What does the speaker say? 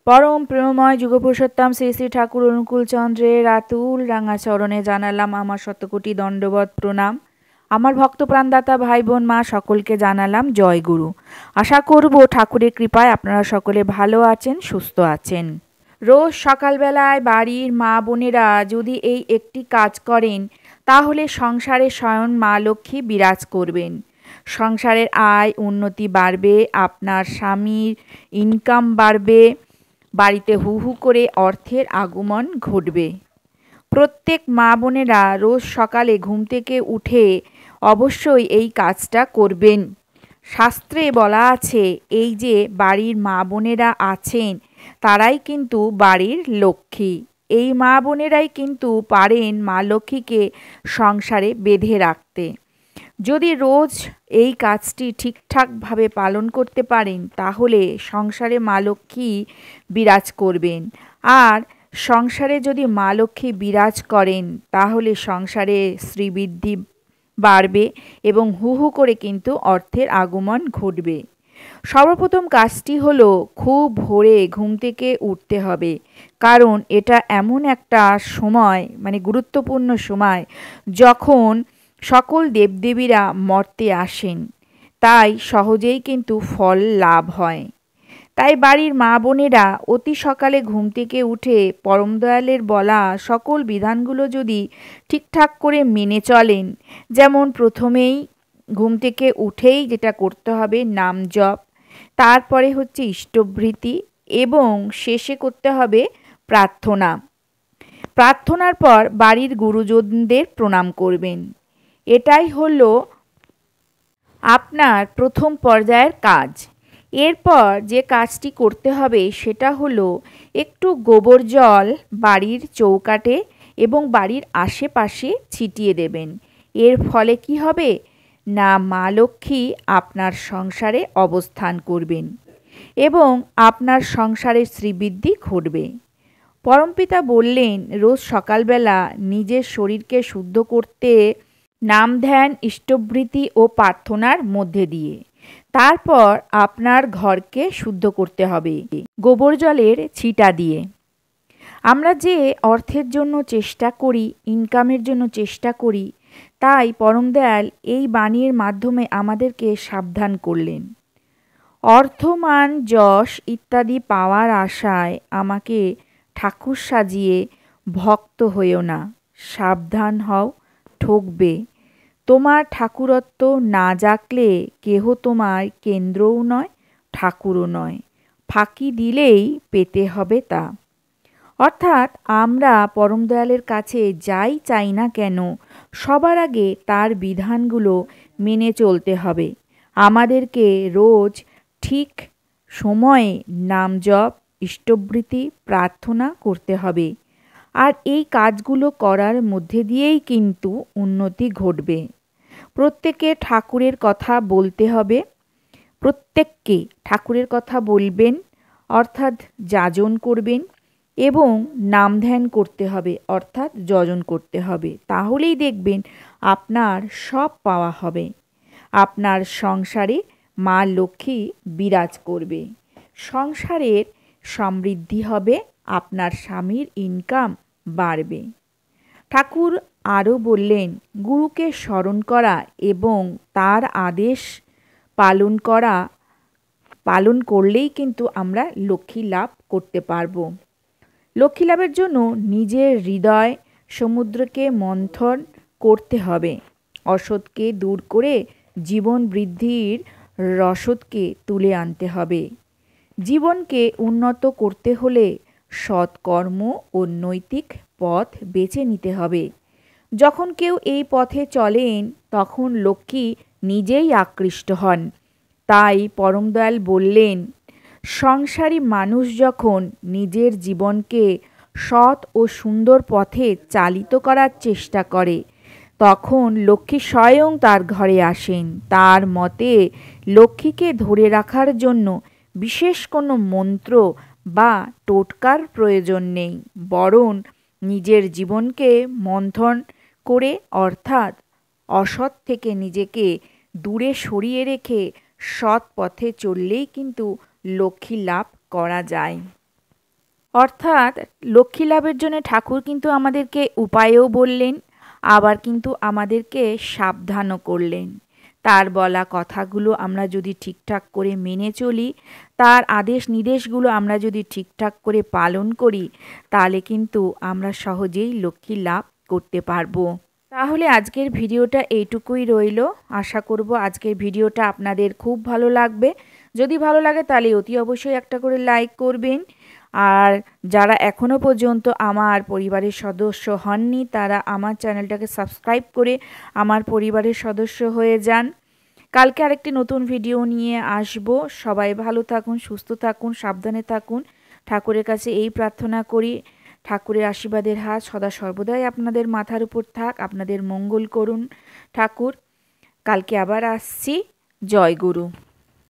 পরম প্রেমময় যুগপুরুষোত্তম শ্রী শ্রী ঠাকুর অনুকূল চন্দ্রের আতুল রাঙা চরণে জানালাম আমার শতকোটি দণ্ডবত প্রণাম। আমার ভক্ত প্রাণদাতা ভাই বোন মা সকলকে জানালাম জয় গুরু। আশা করব ঠাকুরের কৃপায় আপনারা সকলে ভালো আছেন, সুস্থ আছেন। রোজ সকালবেলায় বাড়ির মা বোনেরা যদি এই একটি কাজ করেন তাহলে সংসারে স্বয়ং মা লক্ষ্মী বিরাজ করবেন। সংসারের আয় উন্নতি বাড়বে, আপনার স্বামীর ইনকাম বাড়বে, বাড়িতে হু হু করে অর্থের আগমন ঘটবে। প্রত্যেক মা বোনেরা রোজ সকালে ঘুম থেকে উঠে অবশ্যই এই কাজটা করবেন। শাস্ত্রে বলা আছে এই যে বাড়ির মা বোনেরা আছেন তারাই কিন্তু বাড়ির লক্ষ্মী। এই মা বোনেরাই কিন্তু পারেন মা লক্ষ্মীকে সংসারে বেঁধে রাখতে। যদি রোজ এই কাজটি ঠিকঠাকভাবে পালন করতে পারেন তাহলে সংসারে মা লক্ষ্মী বিরাজ করবেন। আর সংসারে যদি মা লক্ষ্মী বিরাজ করেন তাহলে সংসারে শ্রীবৃদ্ধি বাড়বে এবং হু হু করে কিন্তু অর্থের আগমন ঘটবে। সর্বপ্রথম কাজটি হলো খুব ভোরে ঘুম থেকে উঠতে হবে, কারণ এটা এমন একটা সময় গুরুত্বপূর্ণ সময় যখন সকল দেবদেবীরা মর্তে আসেন, তাই সহজেই কিন্তু ফল লাভ হয়। তাই বাড়ির মা বোনেরা অতি সকালে ঘুম থেকে উঠে পরম দয়ালের বলা সকল বিধানগুলো যদি ঠিকঠাক করে মেনে চলেন, যেমন প্রথমেই ঘুম থেকে উঠেই যেটা করতে হবে নাম জপ, তারপরে হচ্ছে ইষ্টভৃতি এবং শেষে করতে হবে প্রার্থনা। প্রার্থনার পর বাড়ির গুরুজনদের প্রণাম করবেন। এটাই হলো আপনার প্রথম পর্যায়ের কাজ। এরপর যে কাজটি করতে হবে সেটা হলো একটু গোবর জল বাড়ির চৌকাঠে এবং বাড়ির আশেপাশে ছিটিয়ে দেবেন। এর ফলে কি হবে না, মা লক্ষ্মী আপনার সংসারে অবস্থান করবেন এবং আপনার সংসারের শ্রীবৃদ্ধি ঘটবে। পরমপিতা বললেন রোজ সকালবেলা নিজের শরীরকে শুদ্ধ করতে নাম ধ্যান, ইষ্টভৃতি ও প্রার্থনার মধ্যে দিয়ে। তারপর আপনার ঘরকে শুদ্ধ করতে হবে গোবর জলের ছিটা দিয়ে। আমরা যে অর্থের জন্য চেষ্টা করি, ইনকামের জন্য চেষ্টা করি, তাই পরম দয়াল এই বাণীর মাধ্যমে আমাদেরকে সাবধান করলেন। অর্থ, মান, যশ ইত্যাদি পাওয়ার আশায় আমাকে ঠাকুর সাজিয়ে ভক্ত হইও না, সাবধান হও, ঠকবে। তোমার ঠাকুরত্ব না জাগলে কেহ তোমার কেন্দ্রও নয়, ঠাকুরও নয়, ফাঁকি দিলেই পেতে হবে তা। অর্থাৎ আমরা পরম দয়ালের কাছে যাই চাই না কেন সবার আগে তার বিধানগুলো মেনে চলতে হবে। আমাদেরকে রোজ ঠিক সময়ে নাম জপ, ইষ্টভৃতি, প্রার্থনা করতে হবে। আর এই কাজগুলো করার মধ্যে দিয়েই কিন্তু উন্নতি ঘটবে। প্রত্যেকে ঠাকুরের কথা বলতে হবে, প্রত্যেককে ঠাকুরের কথা বলবেন, অর্থাৎ যাজন করবেন এবং নাম ধ্যান করতে হবে, অর্থাৎ যজন করতে হবে। তাহলেই দেখবেন আপনার সব পাওয়া হবে। আপনার সংসারে মা লক্ষ্মী বিরাজ করবে, সংসারের সমৃদ্ধি হবে, আপনার স্বামীর ইনকাম বাড়বে। ঠাকুর আরও বললেন গুরুকে স্মরণ করা এবং তার আদেশ পালন করলেই কিন্তু আমরা লক্ষ্মী লাভ করতে পারবো। লক্ষ্মী লাভের জন্য নিজের হৃদয় সমুদ্রকে মন্থন করতে হবে, অসৎকে দূর করে জীবন বৃদ্ধির রসদকে তুলে আনতে হবে। জীবনকে উন্নত করতে হলে সৎকর্ম ও নৈতিক পথ বেছে নিতে হবে। যখন কেউ এই পথে চলেন তখন লক্ষ্মী নিজেই আকৃষ্ট হন। তাই পরম দয়াল বললেন সংসারী মানুষ যখন নিজের জীবনকে সৎ ও সুন্দর পথে চালিত করার চেষ্টা করে তখন লক্ষ্মী স্বয়ং তার ঘরে আসেন। তার মতে লক্ষ্মীকে ধরে রাখার জন্য বিশেষ কোনো মন্ত্র বা টোটকার প্রয়োজন নেই, বরং নিজের জীবনকে মন্থন করে অর্থাৎ অসৎ থেকে নিজেকে দূরে সরিয়ে রেখে সৎ পথে চললেই কিন্তু লক্ষ্মী লাভ করা যায়। অর্থাৎ লক্ষ্মী লাভের জন্য ঠাকুর কিন্তু আমাদেরকে উপায়ও বললেন, আবার কিন্তু আমাদেরকে সাবধানও করলেন। তার বলা কথাগুলো আমরা যদি ঠিকঠাক করে মেনে চলি, তার আদেশ নির্দেশগুলো আমরা যদি ঠিকঠাক করে পালন করি, তাহলে কিন্তু আমরা সহজেই লক্ষ্মী লাভ করতে পারবো। তাহলে আজকের ভিডিওটা এইটুকুই রইল। আশা করব আজকের ভিডিওটা আপনাদের খুব ভালো লাগবে। যদি ভালো লাগে তাহলে অতি অবশ্যই একটা করে লাইক করবেন। আর যারা এখনও পর্যন্ত আমার পরিবারের সদস্য হননি, তারা আমার চ্যানেলটাকে সাবস্ক্রাইব করে আমার পরিবারের সদস্য হয়ে যান। কালকে আরেকটি নতুন ভিডিও নিয়ে আসব। সবাই ভালো থাকুন, সুস্থ থাকুন, সাবধানে থাকুন। ঠাকুরের কাছে এই প্রার্থনা করি, ঠাকুরের আশীর্বাদের হাত সদা সর্বদাই আপনাদের মাথার উপর থাক, আপনাদের মঙ্গল করুন ঠাকুর। কালকে আবার আসছি। জয় গুরু।